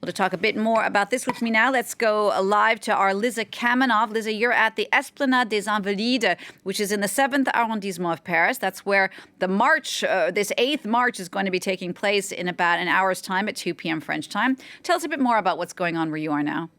Well, to talk a bit more about this with me now, let's go live to our Liza Kaminov. Liza, you're at the Esplanade des Invalides, which is in the 7th arrondissement of Paris. That's where the march, this 8th March, is going to be taking place in about an hour's time at 2 p.m. French time. Tell us a bit more about what's going on where you are now.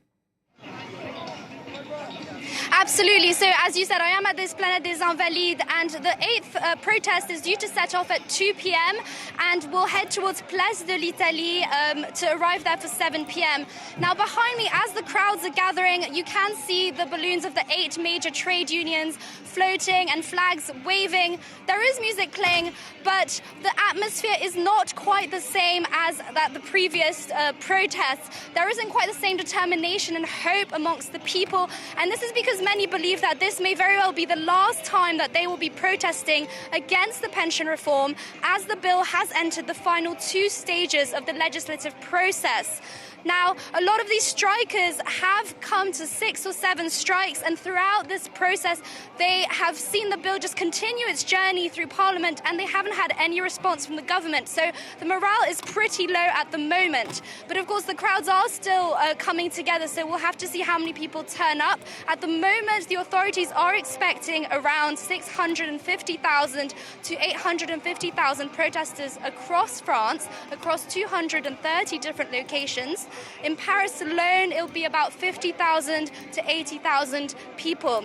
Absolutely. So, as you said, I am at the Esplanade des Invalides, and the 8th protest is due to set off at 2 p.m. and we'll head towards Place de l'Italie to arrive there for 7 p.m. Now, behind me, as the crowds are gathering, you can see the balloons of the 8 major trade unions floating and flags waving. There is music playing, but the atmosphere is not quite the same as at the previous protests. There isn't quite the same determination and hope amongst the people, and this is because many believe that this may very well be the last time that they will be protesting against the pension reform, as the bill has entered the final 2 stages of the legislative process. Now, a lot of these strikers have come to 6 or 7 strikes, and throughout this process, they have seen the bill just continue its journey through Parliament, and they haven't had any response from the government. So the morale is pretty low at the moment. But of course, the crowds are still coming together, so we'll have to see how many people turn up. At the moment, the authorities are expecting around 650,000 to 850,000 protesters across France, across 230 different locations. In Paris alone, it'll be about 50,000 to 80,000 people.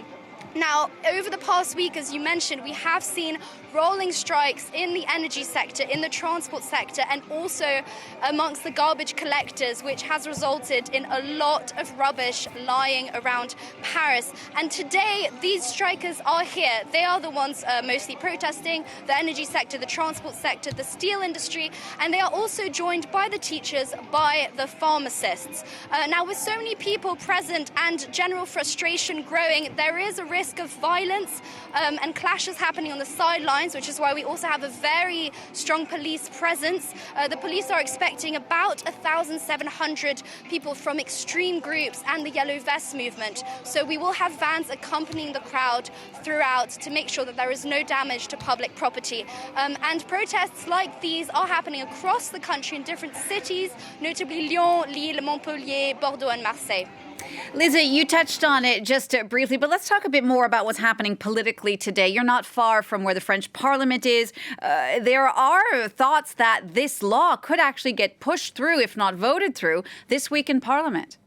Now, over the past week, as you mentioned, we have seen rolling strikes in the energy sector, in the transport sector, and also amongst the garbage collectors, which has resulted in a lot of rubbish lying around Paris. And today, these strikers are here. They are the ones mostly protesting: the energy sector, the transport sector, the steel industry, and they are also joined by the teachers, by the pharmacists. Now, with so many people present and general frustration growing, there is a risk of violence and clashes happening on the sidelines, which is why we also have a very strong police presence. The police are expecting about 1,700 people from extreme groups and the Yellow Vest movement. So we will have vans accompanying the crowd throughout to make sure that there is no damage to public property. And protests like these are happening across the country in different cities, notably Lyon, Lille, Montpellier, Bordeaux and Marseille. Liza, you touched on it just briefly, but let's talk a bit more about what's happening politically today. You're not far from where the French Parliament is. There are thoughts that this law could actually get pushed through, if not voted through, this week in Parliament.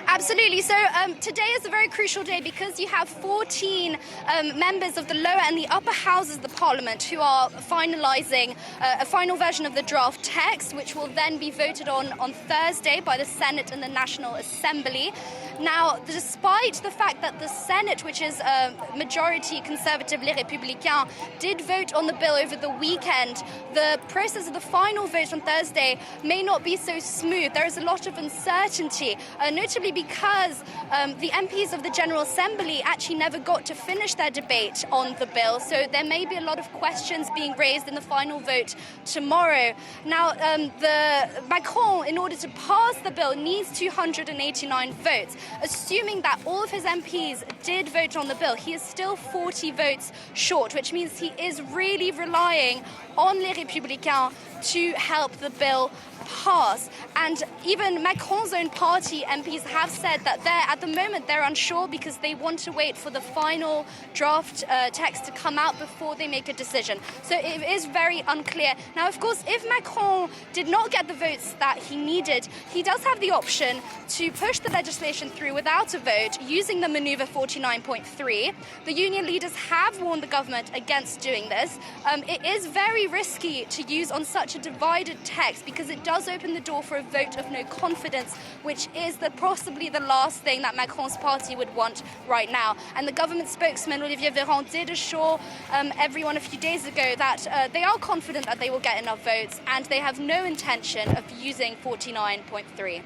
Absolutely. So today is a very crucial day because you have 14 members of the lower and the upper houses of the Parliament who are finalising a final version of the draft text, which will then be voted on Thursday by the Senate and the National Assembly. Now, despite the fact that the Senate, which is majority Conservative Les Républicains, did vote on the bill over the weekend, the process of the final vote on Thursday may not be so smooth. There is a lot of uncertainty, notably because the MPs of the General Assembly actually never got to finish their debate on the bill. So there may be a lot of questions being raised in the final vote tomorrow. Now, Macron, in order to pass the bill, needs 289 votes. Assuming that all of his MPs did vote on the bill, he is still 40 votes short, which means he is really relying on Les Républicains to help the bill pass. And even Macron's own party MPs have said that at the moment they're unsure because they want to wait for the final draft text to come out before they make a decision. So it is very unclear. Now, of course, if Macron did not get the votes that he needed, he does have the option to push the legislation through without a vote using the maneuver 49.3. The union leaders have warned the government against doing this. It is very risky to use on such a divided text because it does open the door for a vote of no confidence, which is possibly the last thing that Macron's party would want right now. And the government spokesman, Olivier Véran, did assure everyone a few days ago that they are confident that they will get enough votes and they have no intention of using 49.3.